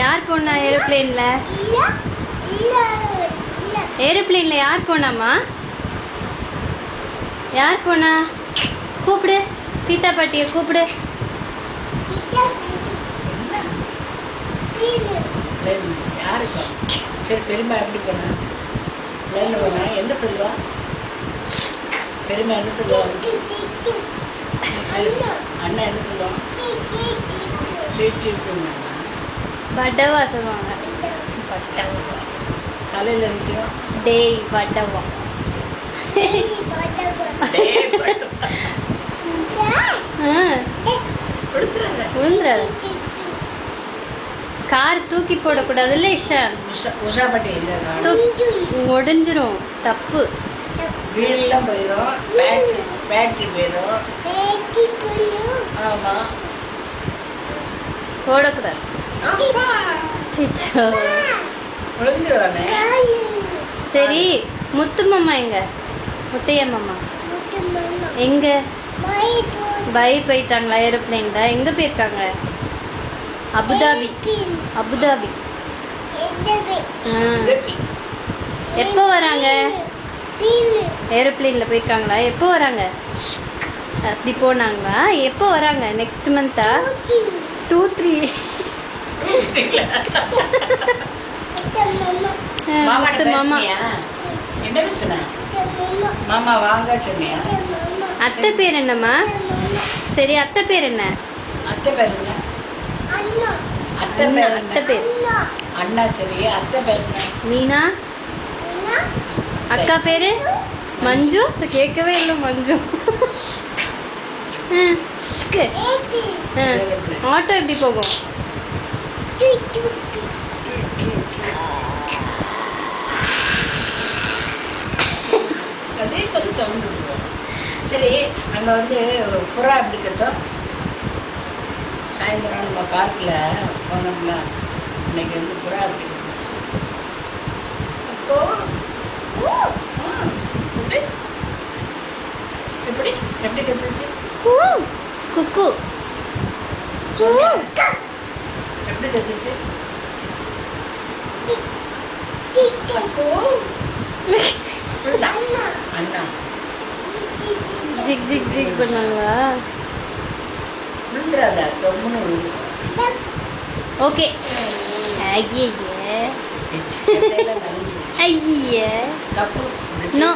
யார் போனா ஏரோப்ளேன்ல? ஏரோப்ளேன்ல யார் போனாமா? யார் போனா? கூப்பிடு, சீதா பாட்டியை கூப்பிடு. சரி, பெருமை எப்படி போனா? லைன்ல போனா என்ன சொல்லுவா? பெருமை என்ன சொல்லுவா? அண்ணா என்ன சொல்லுவான்? பட்டவா சொல்லுவாங்க. தலையில் இருந்துச்சுன்னா டேய் பட்டவா. விழுந்துறாத. கார் தூக்கி போடக்கூடாதுல்ல இஷான். உஷா பாட்டி முடிஞ்சிரும். தப்பு. வீல்லாம் போயிடும், பேட்டரி போயிடும். ஆமாம், போடக்கூடாது. விழுந்துருவானே. சரி, முத்து மாமா எங்க? முத்தையா மாமா எங்க? பை போயிட்டாங்களா ஏரோப்ளேன்ல? எங்க போயிருக்காங்க? அபுதாபி. அபுதாபி. எப்போ வராங்க? ஏரோப்ளேன்ல போயிருக்காங்களா? எப்போ வராங்க? அப்படி போனாங்களா? எப்போ வராங்க? நெக்ஸ்ட் மந்த்தா? 2-3. மாமா என்ன பேசுன? மாமா வாங்க சொன்னியா? அத்தை பேர் என்னம்மா? சரி, அத்தை பேர் என்ன? அத்தை பேர் என்ன? அத்தை பேர் அத்தை பேர் அண்ணா. சரி, அத்தை பேர் என்ன? மீனா. அக்கா பேரு மஞ்சு. கேட்கவே இல்லை மஞ்சு. ஆட்டோ எப்படி போகும்? அதே மாதிரி சவுண்டு இருக்கும். சரி, அங்கே வந்து புறா எப்படி கத்தோம்? சாயந்தரம் நம்ம பார்க்கில் போனோம்ல, இன்னைக்கு வந்து புறா எப்படி கத்துச்சு? அக்கோ எப்படி எப்படி கத்துச்சு? குக்கு. எப்படி கத்துச்சு? அக்கோ அண்ணா ஜிக் ஜிக் ஜிக் பண்ணாங்களா? விழுந்துடாத, கம்முன்னு விழுந்து. ஓகே. ஐயே ஐயே தப்பு. நோ.